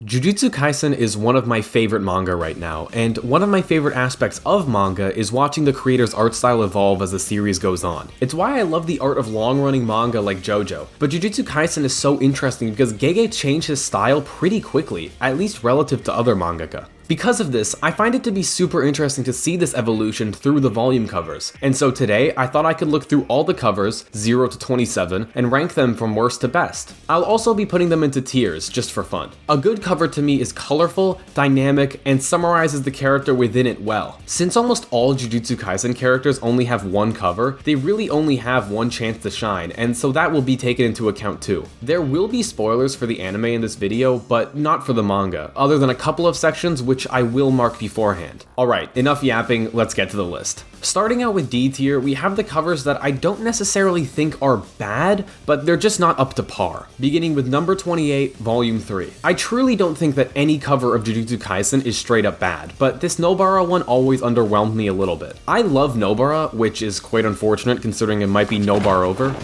Jujutsu Kaisen is one of my favorite manga right now, and one of my favorite aspects of manga is watching the creator's art style evolve as the series goes on. It's why I love the art of long-running manga like JoJo, but Jujutsu Kaisen is so interesting because Gege changed his style pretty quickly, at least relative to other mangaka. Because of this, I find it to be super interesting to see this evolution through the volume covers, and so today I thought I could look through all the covers, 0 to 27, and rank them from worst to best. I'll also be putting them into tiers, just for fun. A good cover to me is colorful, dynamic, and summarizes the character within it well. Since almost all Jujutsu Kaisen characters only have one cover, they really only have one chance to shine, and so that will be taken into account too. There will be spoilers for the anime in this video, but not for the manga, other than a couple of sections which I will mark beforehand. Alright, enough yapping, let's get to the list. Starting out with D tier, we have the covers that I don't necessarily think are bad, but they're just not up to par. Beginning with number 28, volume 3. I truly don't think that any cover of Jujutsu Kaisen is straight up bad, but this Nobara one always underwhelmed me a little bit. I love Nobara, which is quite unfortunate considering it might be Nobar over.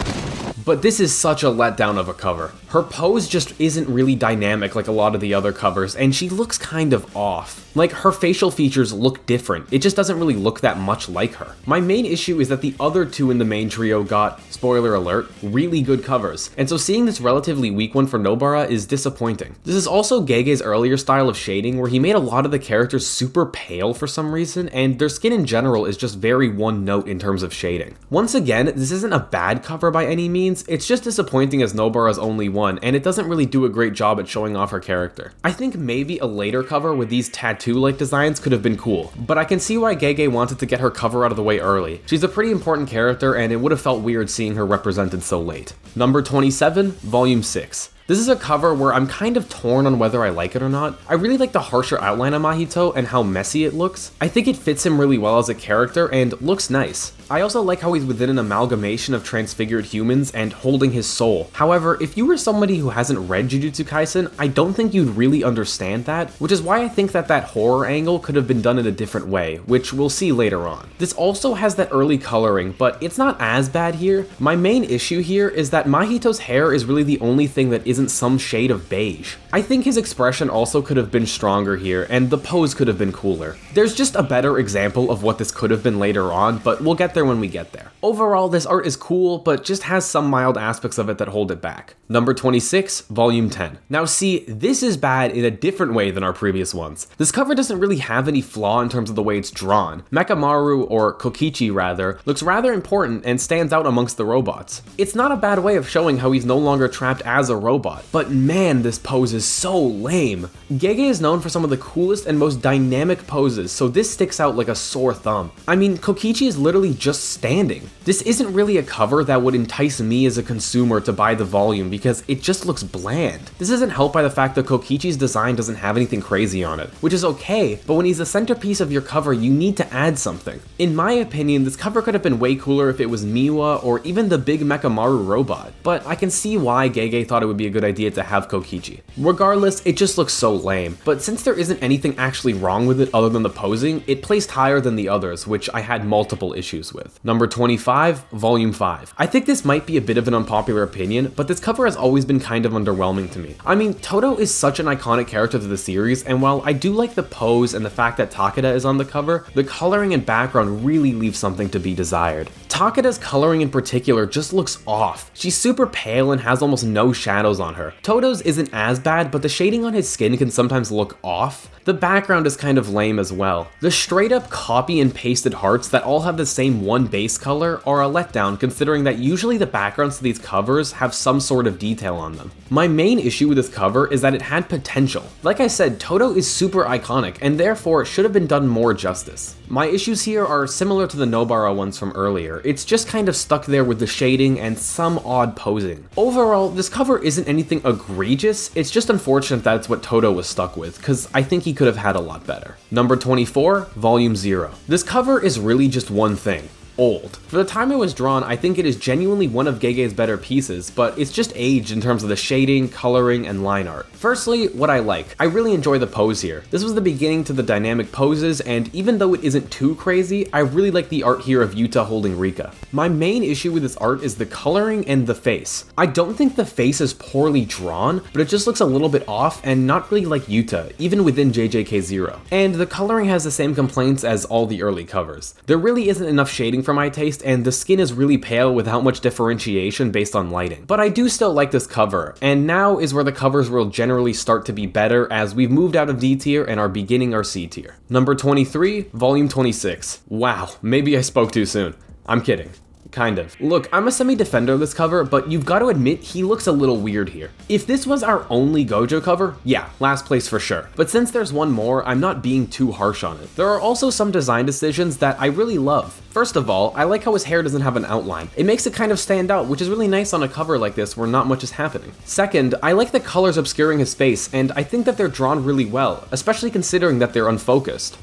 But this is such a letdown of a cover. Her pose just isn't really dynamic like a lot of the other covers, and she looks kind of off. Like, her facial features look different, it just doesn't really look that much like her. My main issue is that the other two in the main trio got, spoiler alert, really good covers, and so seeing this relatively weak one for Nobara is disappointing. This is also Gege's earlier style of shading, where he made a lot of the characters super pale for some reason, and their skin in general is just very one note in terms of shading. Once again, this isn't a bad cover by any means, it's just disappointing as Nobara's only one, and it doesn't really do a great job at showing off her character. I think maybe a later cover with these tattoo-like designs could have been cool, but I can see why Gege wanted to get her cover out of the way early. She's a pretty important character, and it would have felt weird seeing her represented so late. Number 27, volume 6. This is a cover where I'm kind of torn on whether I like it or not. I really like the harsher outline of Mahito and how messy it looks. I think it fits him really well as a character and looks nice. I also like how he's within an amalgamation of transfigured humans and holding his soul. However, if you were somebody who hasn't read Jujutsu Kaisen, I don't think you'd really understand that, which is why I think that horror angle could have been done in a different way, which we'll see later on. This also has that early coloring, but it's not as bad here. My main issue here is that Mahito's hair is really the only thing that isn't some shade of beige. I think his expression also could have been stronger here, and the pose could have been cooler. There's just a better example of what this could have been later on, but we'll get there when we get there. Overall, this art is cool, but just has some mild aspects of it that hold it back. Number 26, volume 10. Now see, this is bad in a different way than our previous ones. This cover doesn't really have any flaw in terms of the way it's drawn. Mekamaru, or Kokichi rather, looks rather important and stands out amongst the robots. It's not a bad way of showing how he's no longer trapped as a robot, but man, this pose is so lame. Gege is known for some of the coolest and most dynamic poses, so this sticks out like a sore thumb. I mean, Kokichi is literally just standing. This isn't really a cover that would entice me as a consumer to buy the volume because it just looks bland. This isn't helped by the fact that Kokichi's design doesn't have anything crazy on it, which is okay, but when he's the centerpiece of your cover, you need to add something. In my opinion, this cover could have been way cooler if it was Miwa or even the big Mekamaru robot, but I can see why Gege thought it would be a good idea to have Kokichi. Regardless, it just looks so lame, but since there isn't anything actually wrong with it other than the posing, it placed higher than the others, which I had multiple issues with. Number 25, volume 5. I think this might be a bit of an unpopular opinion, but this cover has always been kind of underwhelming to me. I mean, Todo is such an iconic character to the series, and while I do like the pose and the fact that Takeda is on the cover, the coloring and background really leave something to be desired. Takeda's coloring in particular just looks off. She's super pale and has almost no shadows on her. Todo's isn't as bad, but the shading on his skin can sometimes look off. The background is kind of lame as well. The straight up copy and pasted hearts that all have the same one base color are a letdown considering that usually the backgrounds to these covers have some sort of detail on them. My main issue with this cover is that it had potential. Like I said, Todo is super iconic and therefore it should have been done more justice. My issues here are similar to the Nobara ones from earlier. It's just kind of stuck there with the shading and some odd posing. Overall, this cover isn't anything egregious, it's just unfortunate that it's what Todo was stuck with, cause I think he could have had a lot better. Number 24, volume 0. This cover is really just one thing. old. For the time it was drawn, I think it is genuinely one of Gege's better pieces, but it's just aged in terms of the shading, coloring, and line art. Firstly, what I like. I really enjoy the pose here. This was the beginning to the dynamic poses, and even though it isn't too crazy, I really like the art here of Yuta holding Rika. My main issue with this art is the coloring and the face. I don't think the face is poorly drawn, but it just looks a little bit off and not really like Yuta, even within JJK0. And the coloring has the same complaints as all the early covers. There really isn't enough shading for my taste, and the skin is really pale without much differentiation based on lighting. But I do still like this cover, and now is where the covers will generally start to be better as we've moved out of D tier and are beginning our C tier. Number 23, volume 26. Wow, maybe I spoke too soon. I'm kidding. Kind of. Look, I'm a semi-defender of this cover, but you've got to admit he looks a little weird here. If this was our only gojo cover, yeah, last place for sure. But since there's one more, I'm not being too harsh on it. There are also some design decisions that I really love. First of all, I like how his hair doesn't have an outline. It makes it kind of stand out, which is really nice on a cover like this where not much is happening. Second, I like the colors obscuring his face, and I think that they're drawn really well, especially considering that they're unfocused.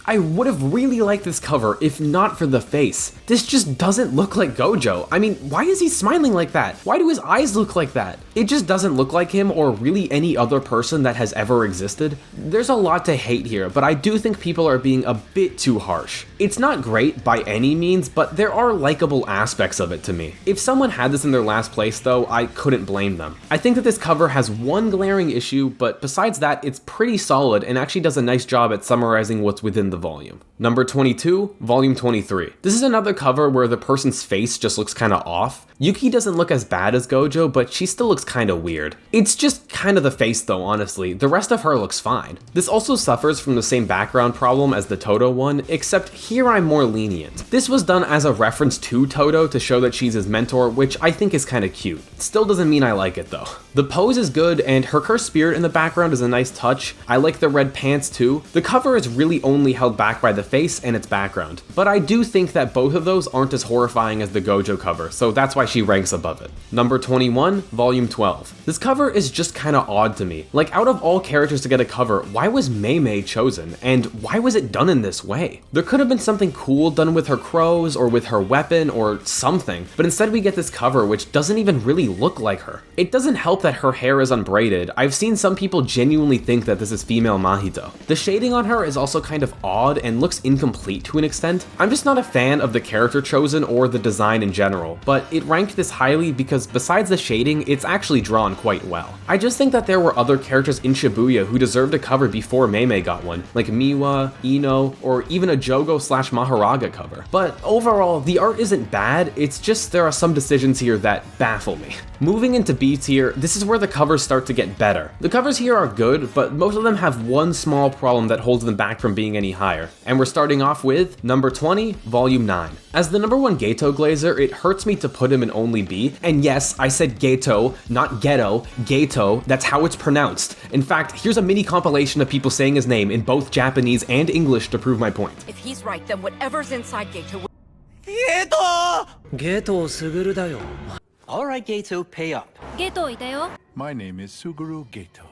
I would have really liked this cover if not for the face. This just doesn't look like Gojo. I mean, why is he smiling like that? Why do his eyes look like that? It just doesn't look like him or really any other person that has ever existed. There's a lot to hate here, but I do think people are being a bit too harsh. It's not great by any means, but there are likable aspects of it to me. If someone had this in their last place though, I couldn't blame them. I think that this cover has one glaring issue, but besides that, it's pretty solid and actually does a nice job at summarizing what's within the volume. Number 22, volume 23. This is another cover where the person's face just looks kinda off. Yuki doesn't look as bad as Gojo, but she still looks kinda weird. It's just kinda the face though, honestly. The rest of her looks fine. This also suffers from the same background problem as the Todo one, except here I'm more lenient. This was done as a reference to Todo to show that she's his mentor, which I think is kinda cute. Still doesn't mean I like it though. The pose is good, and her cursed spirit in the background is a nice touch. I like the red pants too. The cover is really only held back by the face and its background, but I do think that both of those aren't as horrifying as the Gojo cover, so that's why she ranks above it. Number 21, volume 12. This cover is just kinda odd to me. Like, out of all characters to get a cover, why was Mei Mei chosen, and why was it done in this way? There could have been something cool done with her crows or with her weapon or something, but instead we get this cover which doesn't even really look like her. It doesn't help that her hair is unbraided. I've seen some people genuinely think that this is female Mahito. The shading on her is also kind of odd and looks incomplete to an extent. I'm just not a fan of the character chosen or the design in general, but it ranked this highly because besides the shading, it's actually drawn quite well. I just think that there were other characters in Shibuya who deserved a cover before Mei Mei got one, like Miwa, Ino, or even a Jogo/Maharaga cover. But overall, the art isn't bad, it's just there are some decisions here that baffle me. Moving into B tier, this is where the covers start to get better. The covers here are good, but most of them have one small problem that holds them back from being any higher. And we're starting off with number 20, volume 9. As the number 1 Geto glazer, it hurts me to put him in only B, and yes, I said Geto, not ghetto, Geto, that's how it's pronounced. In fact, here's a mini compilation of people saying his name in both Japanese and English to prove my point. If he's right, then whatever's inside Geto Geto! Geto Suguru da yo. Alright, Geto, pay up. My name is Suguru Geto.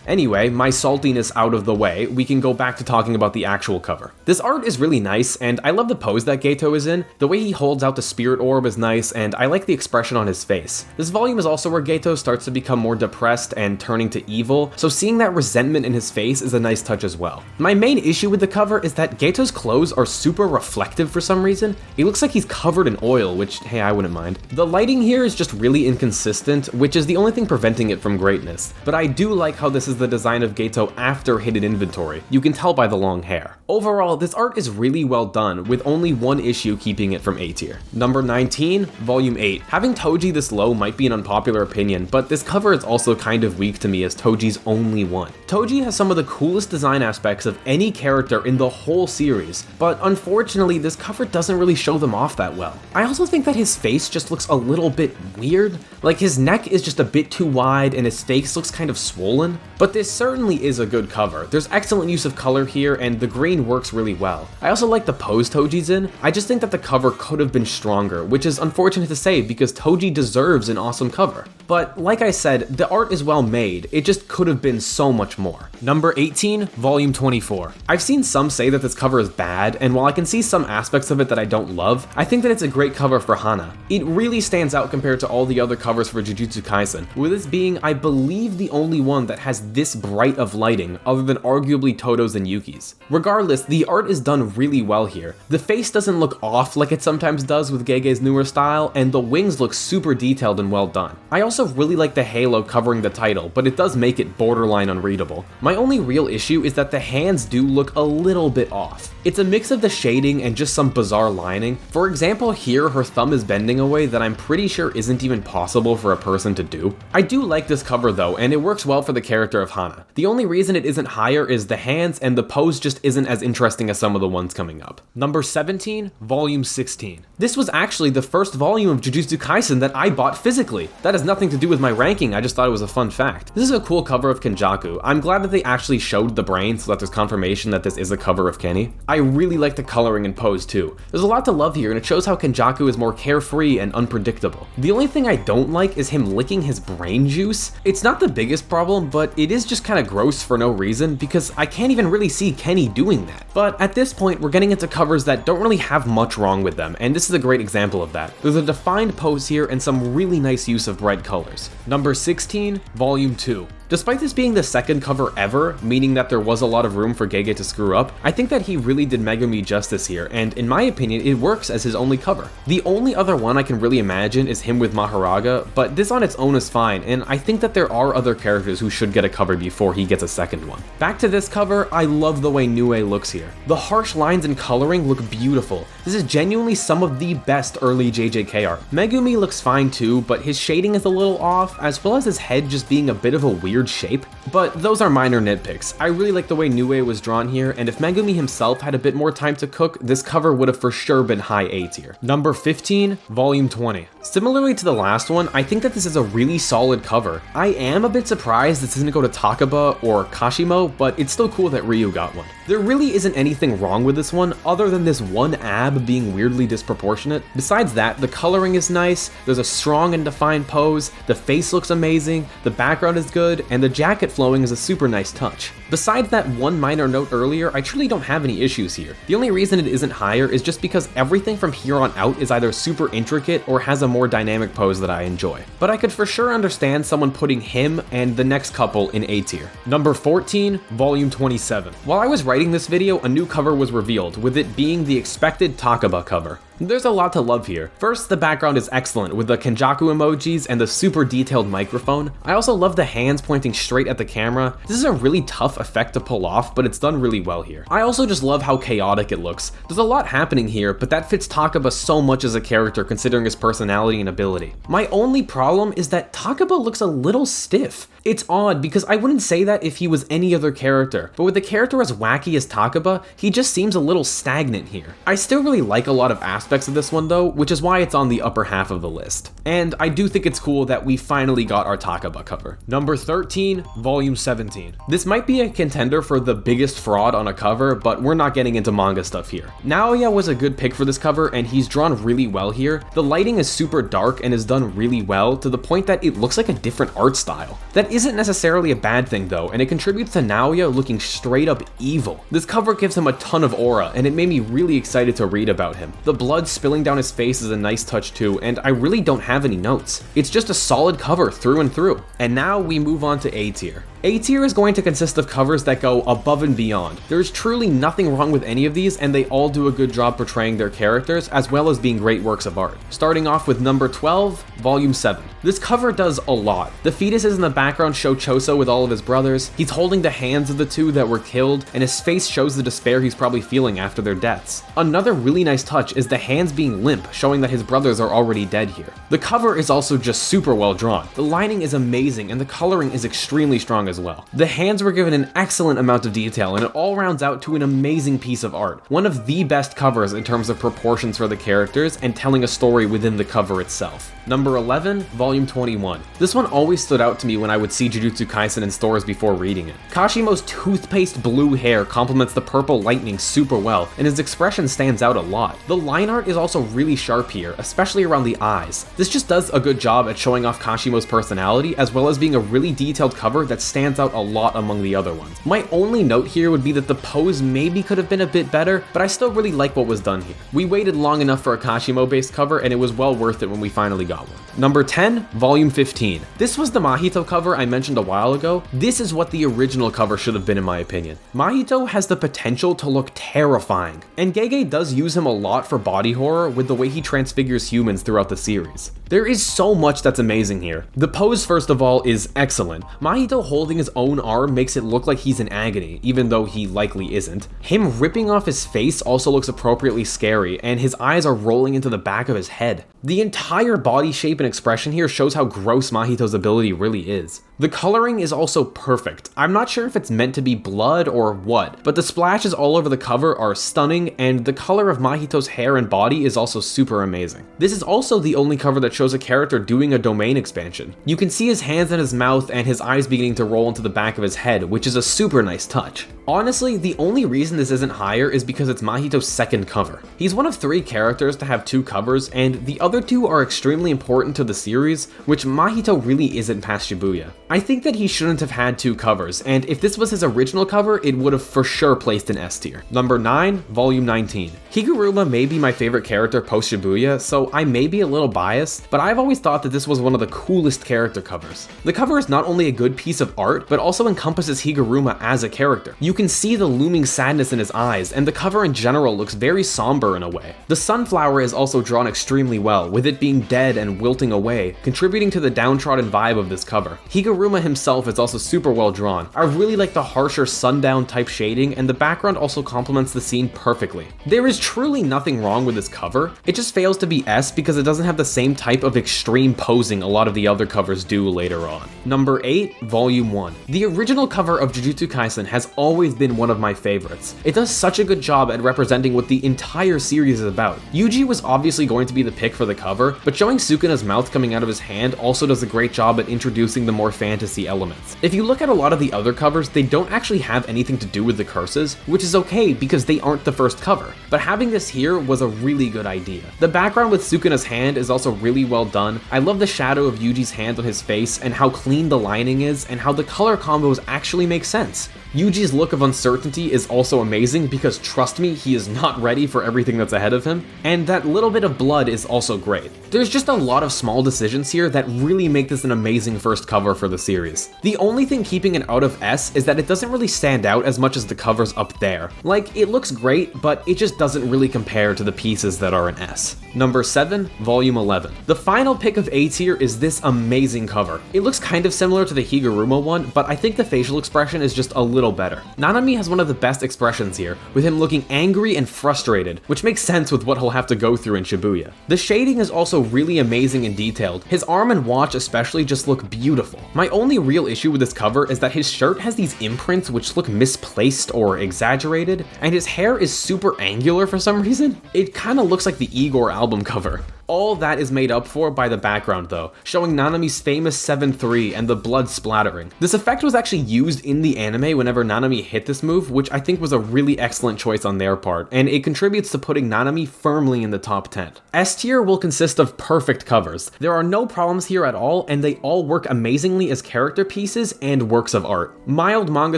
Anyway, my saltiness out of the way, we can go back to talking about the actual cover. This art is really nice, and I love the pose that Geto is in. The way he holds out the spirit orb is nice, and I like the expression on his face. This volume is also where Geto starts to become more depressed and turning to evil, so seeing that resentment in his face is a nice touch as well. My main issue with the cover is that Geto's clothes are super reflective for some reason. He looks like he's covered in oil, which, hey, I wouldn't mind. The lighting here is just really inconsistent, which is the only thing preventing it from greatness, but I do like how this is the design of Geto after hidden inventory. You can tell by the long hair. Overall, this art is really well done, with only one issue keeping it from A tier. Number 19, volume 8. Having Toji this low might be an unpopular opinion, but this cover is also kind of weak to me as Toji's only one. Toji has some of the coolest design aspects of any character in the whole series, but unfortunately this cover doesn't really show them off that well. I also think that his face just looks a little bit weird. Like, his neck is just a bit too wide and his face looks kind of swollen. But but this certainly is a good cover. There's excellent use of color here, and the green works really well. I also like the pose Toji's in. I just think that the cover could have been stronger, which is unfortunate to say because Toji deserves an awesome cover. But like I said, the art is well made, it just could have been so much more. Number 18, Volume 24. I've seen some say that this cover is bad, and while I can see some aspects of it that I don't love, I think that it's a great cover for Hana. It really stands out compared to all the other covers for Jujutsu Kaisen, with this being, I believe, the only one that has this bright of lighting other than arguably Todo's and Yuki's. Regardless, the art is done really well here. The face doesn't look off like it sometimes does with Gege's newer style, and the wings look super detailed and well done. I also really like the halo covering the title, but it does make it borderline unreadable. My only real issue is that the hands do look a little bit off. It's a mix of the shading and just some bizarre lining. For example, here her thumb is bending a way that I'm pretty sure isn't even possible for a person to do. I do like this cover though, and it works well for the character of Hana. The only reason it isn't higher is the hands, and the pose just isn't as interesting as some of the ones coming up. Number 17, Volume 16. This was actually the first volume of Jujutsu Kaisen that I bought physically. That has nothing to do with my ranking, I just thought it was a fun fact. This is a cool cover of Kenjaku. I'm glad that they actually showed the brain so that there's confirmation that this is a cover of Kenny. I really like the coloring and pose too. There's a lot to love here, and it shows how Kenjaku is more carefree and unpredictable. The only thing I don't like is him licking his brain juice. It's not the biggest problem, but it is just kind of gross for no reason because I can't even really see Kenny doing that. But at this point, we're getting into covers that don't really have much wrong with them, and this is a great example of that. There's a defined pose here and some really nice use of bright colors. Number 16, Volume 2. Despite this being the second cover ever, meaning that there was a lot of room for Gege to screw up, I think that he really did Megumi justice here, and in my opinion, it works as his only cover. The only other one I can really imagine is him with Maharaga, but this on its own is fine, and I think that there are other characters who should get a cover before he gets a second one. Back to this cover, I love the way Nue looks here. The harsh lines and coloring look beautiful. This is genuinely some of the best early JJK art. Megumi looks fine too, but his shading is a little off, as well as his head just being a bit of a weird shape, but those are minor nitpicks. I really like the way Nue was drawn here, and if Megumi himself had a bit more time to cook, this cover would have for sure been high A tier. Number 15, Volume 20. Similarly to the last one, I think that this is a really solid cover. I am a bit surprised this didn't go to Takaba or Kashimo, but it's still cool that Ryu got one. There really isn't anything wrong with this one other than this one ab being weirdly disproportionate. Besides that, the coloring is nice, there's a strong and defined pose, the face looks amazing, the background is good, and the jacket flowing is a super nice touch. Besides that one minor note earlier, I truly don't have any issues here. The only reason it isn't higher is just because everything from here on out is either super intricate or has a more dynamic pose that I enjoy. But I could for sure understand someone putting him and the next couple in A tier. Number 14, Volume 27. While I was writing this video, a new cover was revealed, with it being the expected Takaba cover. There's a lot to love here. First, the background is excellent with the Kenjaku emojis and the super detailed microphone. I also love the hands pointing straight at the camera. This is a really tough effect to pull off, but it's done really well here. I also just love how chaotic it looks. There's a lot happening here, but that fits Takaba so much as a character considering his personality and ability. My only problem is that Takaba looks a little stiff. It's odd because I wouldn't say that if he was any other character, but with a character as wacky as Takaba, he just seems a little stagnant here. I still really like a lot of aspects of this one though, which is why it's on the upper half of the list. And I do think it's cool that we finally got our Takaba cover. Number 13, Volume 17. This might be a contender for the biggest fraud on a cover, but we're not getting into manga stuff here. Naoya was a good pick for this cover, and he's drawn really well here. The lighting is super dark and is done really well to the point that it looks like a different art style. That isn't necessarily a bad thing though, and it contributes to Naoya looking straight up evil. This cover gives him a ton of aura, and it made me really excited to read about him. The blood spilling down his face is a nice touch too, and I really don't have any notes. It's just a solid cover through and through. And now we move on to A tier. A tier is going to consist of covers that go above and beyond. There's truly nothing wrong with any of these, and they all do a good job portraying their characters as well as being great works of art. Starting off with number 12, Volume 7. This cover does a lot. The fetuses in the background show Choso with all of his brothers. He's holding the hands of the two that were killed, and his face shows the despair he's probably feeling after their deaths. Another really nice touch is the hands being limp, showing that his brothers are already dead here. The cover is also just super well drawn. The lining is amazing, and the coloring is extremely strong as as well. The hands were given an excellent amount of detail, and it all rounds out to an amazing piece of art. One of the best covers in terms of proportions for the characters and telling a story within the cover itself. Number 11, Volume 21. This one always stood out to me when I would see Jujutsu Kaisen in stores before reading it. Kashimo's toothpaste blue hair complements the purple lightning super well, and his expression stands out a lot. The line art is also really sharp here, especially around the eyes. This just does a good job at showing off Kashimo's personality, as well as being a really detailed cover that stands out a lot among the other ones. My only note here would be that the pose maybe could have been a bit better, but I still really like what was done here. We waited long enough for a Kashimo-based cover, and it was well worth it when we finally got one. Number 10, Volume 15. This was the Mahito cover I mentioned a while ago. This is what the original cover should have been in my opinion. Mahito has the potential to look terrifying, and Gege does use him a lot for body horror with the way he transfigures humans throughout the series. There is so much that's amazing here. The pose, first of all, is excellent. Mahito holding his own arm makes it look like he's in agony, even though he likely isn't. Him ripping off his face also looks appropriately scary, and his eyes are rolling into the back of his head. The entire body shape and expression here shows how gross Mahito's ability really is. The coloring is also perfect. I'm not sure if it's meant to be blood or what, but the splashes all over the cover are stunning, and the color of Mahito's hair and body is also super amazing. This is also the only cover that shows a character doing a domain expansion. You can see his hands in his mouth and his eyes beginning to roll into the back of his head, which is a super nice touch. Honestly, the only reason this isn't higher is because it's Mahito's second cover. He's one of 3 characters to have 2 covers, and the other 2 are extremely important to the series, which Mahito really isn't past Shibuya. I think that he shouldn't have had 2 covers, and if this was his original cover, it would have for sure placed in S tier. Number 9, Volume 19. Higuruma may be my favorite character post Shibuya, so I may be a little biased, but I've always thought that this was one of the coolest character covers. The cover is not only a good piece of art, but also encompasses Higuruma as a character. You can see the looming sadness in his eyes, and the cover in general looks very somber in a way. The sunflower is also drawn extremely well, with it being dead and wilting away, contributing to the downtrodden vibe of this cover. Higuruma himself is also super well drawn. I really like the harsher sundown type shading, and the background also complements the scene perfectly. There is truly nothing wrong with this cover, it just fails to be S because it doesn't have the same type of extreme posing a lot of the other covers do later on. Number 8, Volume 1. The original cover of Jujutsu Kaisen has always been one of my favorites. It does such a good job at representing what the entire series is about. Yuji was obviously going to be the pick for the cover, but showing Sukuna's mouth coming out of his hand also does a great job at introducing the more fantasy elements. If you look at a lot of the other covers, they don't actually have anything to do with the curses, which is okay because they aren't the first cover, but having this here was a really good idea. The background with Sukuna's hand is also really well done. I love the shadow of Yuji's hand on his face and how clean the lining is and how the color combos actually make sense. Yuji's look of uncertainty is also amazing because trust me, he is not ready for everything that's ahead of him, and that little bit of blood is also great. There's just a lot of small decisions here that really make this an amazing first cover for the series. The only thing keeping it out of S is that it doesn't really stand out as much as the covers up there. Like, it looks great, but it just doesn't really compare to the pieces that are in S. Number 7, Volume 11. The final pick of A tier is this amazing cover. It looks kind of similar to the Higuruma one, but I think the facial expression is just a little better. Nanami has one of the best expressions here, with him looking angry and frustrated, which makes sense with what he'll have to go through in Shibuya. The shading is also really amazing and detailed. His arm and watch especially just look beautiful. My only real issue with this cover is that his shirt has these imprints which look misplaced or exaggerated, and his hair is super angular for some reason. It kinda looks like the Igor album cover. All that is made up for by the background though, showing Nanami's famous 7-3 and the blood splattering. This effect was actually used in the anime whenever Nanami hit this move, which I think was a really excellent choice on their part, and it contributes to putting Nanami firmly in the top 10. S tier will consist of perfect covers. There are no problems here at all, and they all work amazingly as character pieces and works of art. Mild manga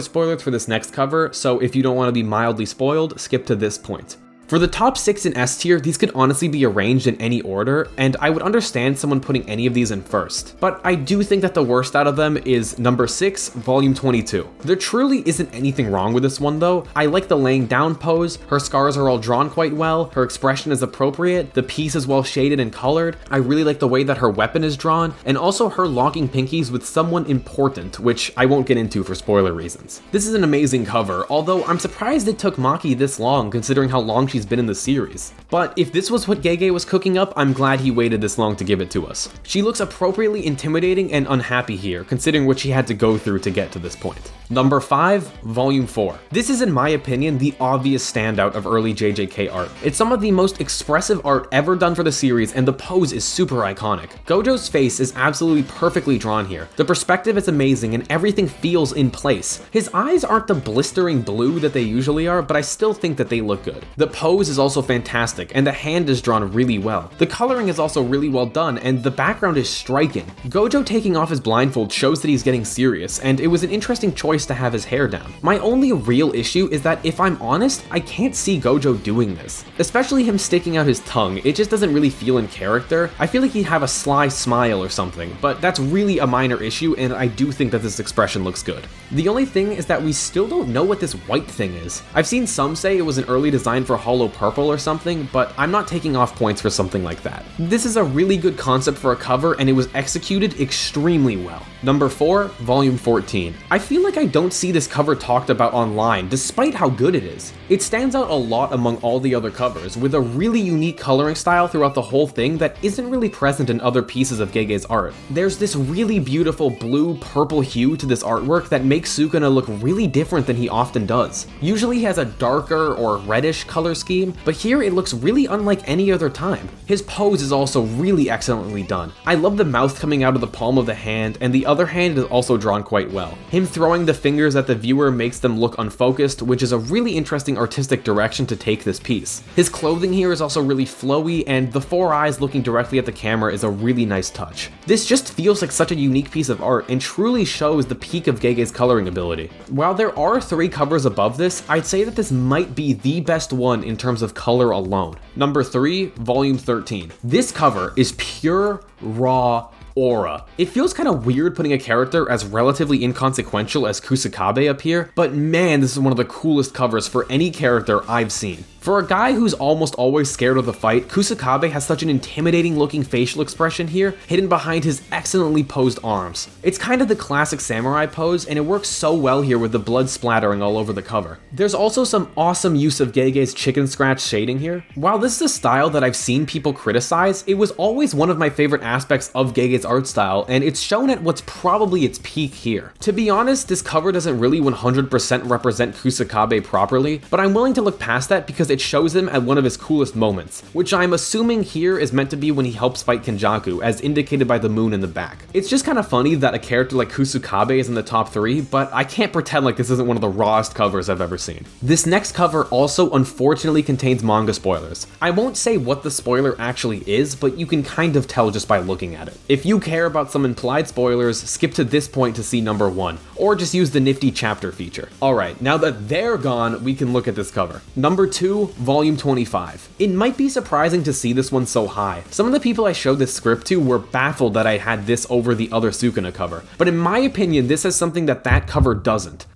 spoilers for this next cover, so if you don't want to be mildly spoiled, skip to this point. For the top 6 in S tier, these could honestly be arranged in any order, and I would understand someone putting any of these in first. But I do think that the worst out of them is number 6, Volume 22. There truly isn't anything wrong with this one though. I like the laying down pose, her scars are all drawn quite well, her expression is appropriate, the piece is well shaded and colored, I really like the way that her weapon is drawn, and also her locking pinkies with someone important, which I won't get into for spoiler reasons. This is an amazing cover, although I'm surprised it took Maki this long considering how long she she's been in the series. But if this was what Gege was cooking up, I'm glad he waited this long to give it to us. She looks appropriately intimidating and unhappy here, considering what she had to go through to get to this point. Number 5, Volume 4. This is, in my opinion, the obvious standout of early JJK art. It's some of the most expressive art ever done for the series, and the pose is super iconic. Gojo's face is absolutely perfectly drawn here. The perspective is amazing, and everything feels in place. His eyes aren't the blistering blue that they usually are, but I still think that they look good. The pose is also fantastic, and the hand is drawn really well. The coloring is also really well done, and the background is striking. Gojo taking off his blindfold shows that he's getting serious, and it was an interesting choice to have his hair down. My only real issue is that if I'm honest, I can't see Gojo doing this. Especially him sticking out his tongue, it just doesn't really feel in character. I feel like he'd have a sly smile or something, but that's really a minor issue, and I do think that this expression looks good. The only thing is that we still don't know what this white thing is. I've seen some say it was an early design for Hollow Purple or something, but I'm not taking off points for something like that. This is a really good concept for a cover, and it was executed extremely well. Number 4, Volume 14. I feel like I don't see this cover talked about online, despite how good it is. It stands out a lot among all the other covers, with a really unique coloring style throughout the whole thing that isn't really present in other pieces of Gege's art. There's this really beautiful blue-purple hue to this artwork that makes Sukuna look really different than he often does. Usually he has a darker or reddish color scheme, but here it looks really unlike any other time. His pose is also really excellently done. I love the mouth coming out of the palm of the hand, and the other hand is also drawn quite well. Him throwing the fingers at the viewer makes them look unfocused, which is a really interesting artistic direction to take this piece. His clothing here is also really flowy, and the 4 eyes looking directly at the camera is a really nice touch. This just feels like such a unique piece of art and truly shows the peak of Gege's coloring ability. While there are 3 covers above this, I'd say that this might be the best one in terms of color alone. Number 3, Volume 13. This cover is pure, raw aura. It feels kind of weird putting a character as relatively inconsequential as Kusakabe up here, but man, this is one of the coolest covers for any character I've seen. For a guy who's almost always scared of the fight, Kusakabe has such an intimidating looking facial expression here, hidden behind his excellently posed arms. It's kind of the classic samurai pose, and it works so well here with the blood splattering all over the cover. There's also some awesome use of Gege's chicken scratch shading here. While this is a style that I've seen people criticize, it was always one of my favorite aspects of Gege's art style, and it's shown at what's probably its peak here. To be honest, this cover doesn't really 100% represent Kusakabe properly, but I'm willing to look past that because it shows him at one of his coolest moments, which I'm assuming here is meant to be when he helps fight Kenjaku, as indicated by the moon in the back. It's just kind of funny that a character like Kusakabe is in the top 3, but I can't pretend like this isn't one of the rawest covers I've ever seen. This next cover also unfortunately contains manga spoilers. I won't say what the spoiler actually is, but you can kind of tell just by looking at it. If you care about some implied spoilers, skip to this point to see number 1, or just use the nifty chapter feature. Alright, now that they're gone, we can look at this cover. Number 2, Volume 25. It might be surprising to see this one so high. Some of the people I showed this script to were baffled that I had this over the other Sukuna cover, but in my opinion, this has something that that cover doesn't.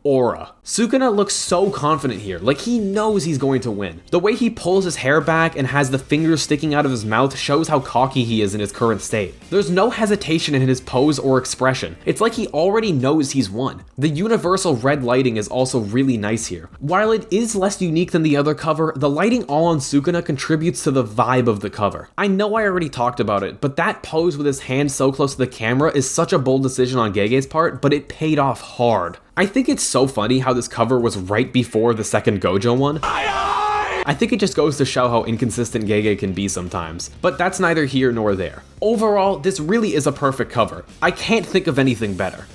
Aura. Sukuna looks so confident here, like he knows he's going to win. The way he pulls his hair back and has the fingers sticking out of his mouth shows how cocky he is in his current state. There's no hesitation in his pose or expression. It's like he already knows he's won. The universal red lighting is also really nice here. While it is less unique than the other cover, the lighting all on Sukuna contributes to the vibe of the cover. I know I already talked about it, but that pose with his hand so close to the camera is such a bold decision on Gege's part, but it paid off hard. I think it's so funny how this cover was right before the second Gojo one. I think it just goes to show how inconsistent Gege can be sometimes, but that's neither here nor there. Overall, this really is a perfect cover. I can't think of anything better.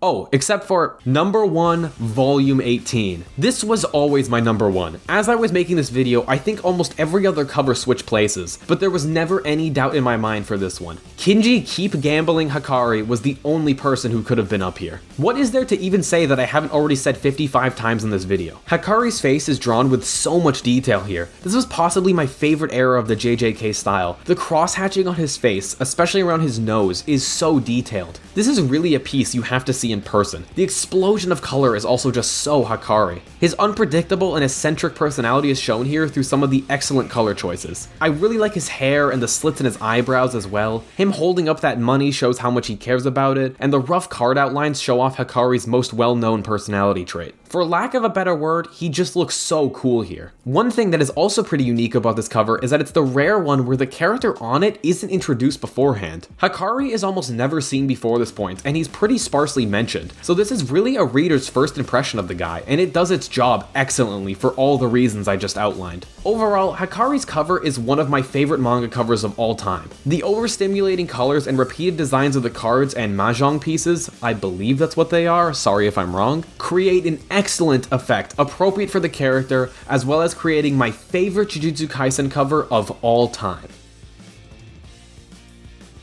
Oh, except for number 1, Volume 18. This was always my number 1. As I was making this video, I think almost every other cover switched places, but there was never any doubt in my mind for this one. Kinji Keep Gambling Hakari was the only person who could have been up here. What is there to even say that I haven't already said 55 times in this video? Hakari's face is drawn with so much detail here. This was possibly my favorite era of the JJK style. The cross-hatching on his face, especially around his nose, is so detailed. This is really a piece you have to see in person. The explosion of color is also just so Hakari. His unpredictable and eccentric personality is shown here through some of the excellent color choices. I really like his hair and the slits in his eyebrows as well. Him holding up that money shows how much he cares about it, and the rough card outlines show off Hakari's most well-known personality trait. For lack of a better word, he just looks so cool here. One thing that is also pretty unique about this cover is that it's the rare one where the character on it isn't introduced beforehand. Hakari is almost never seen before this point, and he's pretty sparsely mentioned, so this is really a reader's first impression of the guy, and it does its job excellently for all the reasons I just outlined. Overall, Hakari's cover is one of my favorite manga covers of all time. The overstimulating colors and repeated designs of the cards and mahjong pieces, I believe that's what they are, sorry if I'm wrong, create an excellent effect appropriate for the character, as well as creating my favorite Jujutsu Kaisen cover of all time.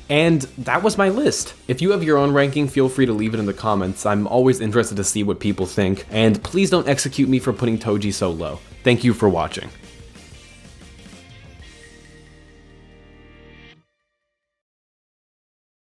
And that was my list. If you have your own ranking, feel free to leave it in the comments. I'm always interested to see what people think, and please don't execute me for putting Toji so low. Thank you for watching.